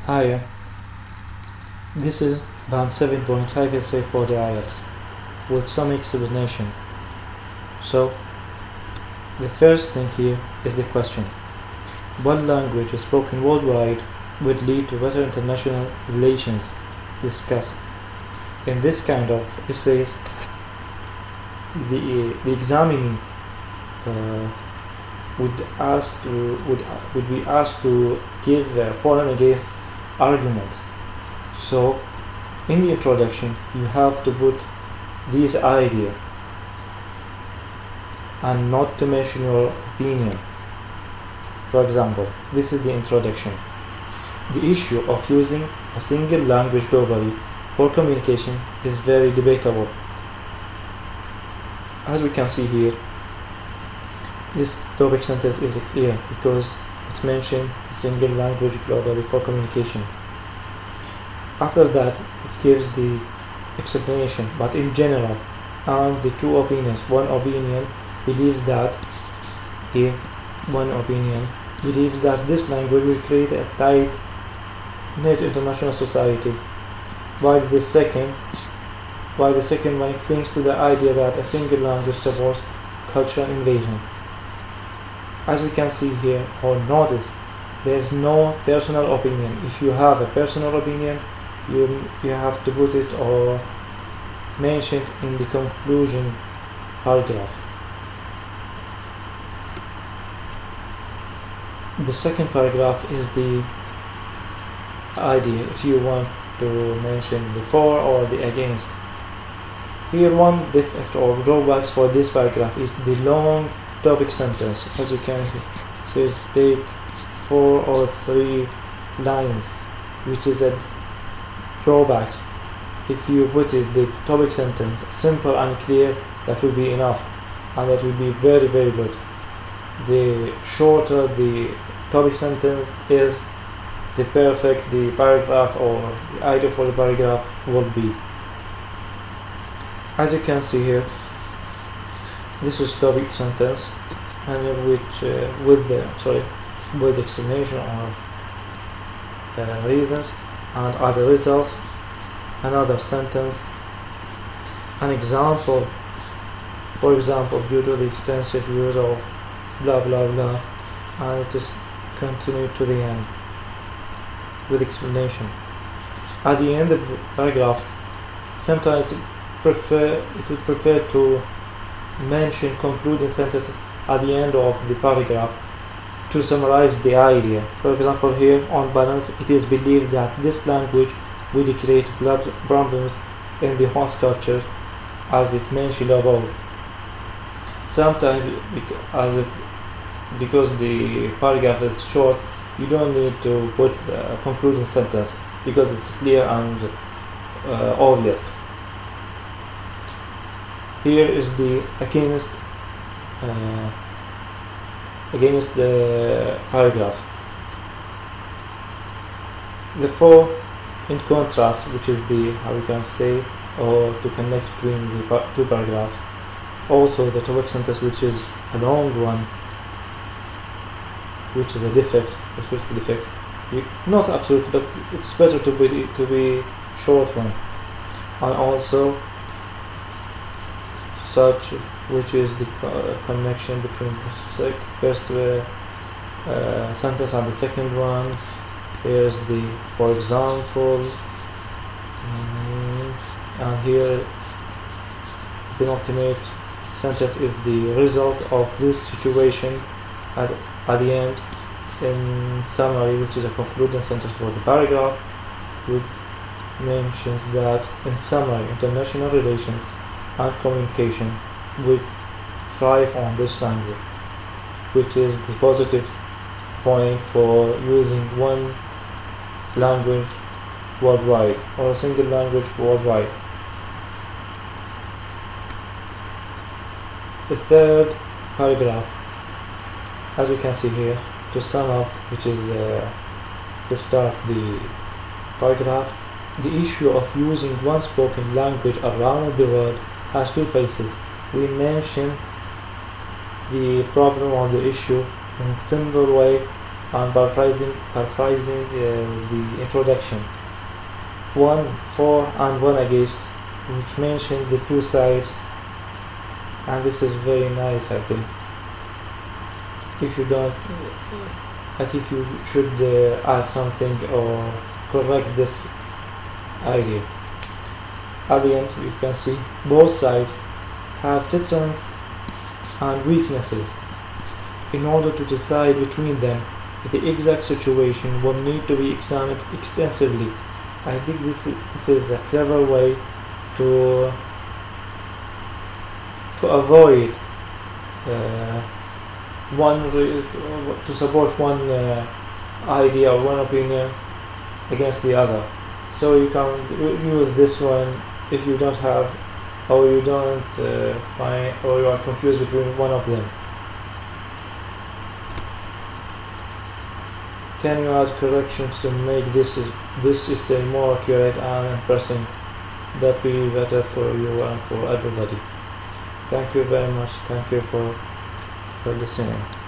Hi, this is Band 7.5 essay for the IELTS with some explanation. So, the first thing here is the question. What language spoken worldwide would lead to better international relations? Discuss. In this kind of essays, the examinee would be asked to give for and against arguments. So in the introduction you have to put these ideas and not to mention your opinion. For example, this is the introduction. The issue of using a single language globally for communication is very debatable. As we can see here, this topic sentence is clear because it's mentioned a single language globally for communication. After that, it gives the explanation, but in general, and the two opinions. One opinion believes that this language will create a tight-knit international society, while the second one clings to the idea that a single language supports cultural invasion. As we can see here or notice, there is no personal opinion. If you have a personal opinion, you have to put it or mention it in the conclusion paragraph. The second paragraph is the idea, if you want to mention the for or the against. Here, one defect or drawbacks for this paragraph is the long topic sentence. As you can see, it take 4 or 3 lines, which is a drawbacks. If you put it the topic sentence simple and clear, that will be enough, and that will be very good. The shorter the topic sentence is, the perfect the paragraph or the idea for the paragraph will be. As you can see here, this is topic sentence, and with explanation or reasons, and as a result, another sentence, an example. For example, due to the extensive use of blah blah blah, and it is continued to the end with explanation. At the end of the paragraph, sometimes it is preferred to mention concluding sentence at the end of the paragraph to summarize the idea. For example, here on balance, it is believed that this language will create problems in the host culture, as it mentioned above. Sometimes, because the paragraph is short, you don't need to put a concluding sentence because it's clear and obvious. Here is the against the paragraph. The for, in contrast, which is the, how we can say, or to connect between the two paragraphs. Also the topic sentence, which is a long one, which is a defect, not absolute, but it's better to be short one. And also such, which is the connection between the first sentence and the second one. Here's the for example, and here the penultimate sentence is the result of this situation at the end. In summary, which is a concluding sentence for the paragraph, which mentions that in summary, international relations and communication will thrive on this language, which is the positive point for using one language worldwide or a single language worldwide. The third paragraph, as you can see here, to sum up, which is to start the paragraph, the issue of using one spoken language around the world has two faces. We mention the problem or the issue in a simple way and paraphrasing the introduction. One for and one against, which mentions the two sides, and this is very nice, I think. If you don't, I think you should add something or correct this idea. At the end, you can see both sides have strengths and weaknesses. In order to decide between them, the exact situation will need to be examined extensively. I think this is a clever way to avoid to support one idea or one opinion against the other. So you can use this one if you don't have, or you don't find, or you are confused between one of them. Can you add corrections to make this essay more accurate and impressive? That will be better for you and for everybody. Thank you very much. Thank you for listening.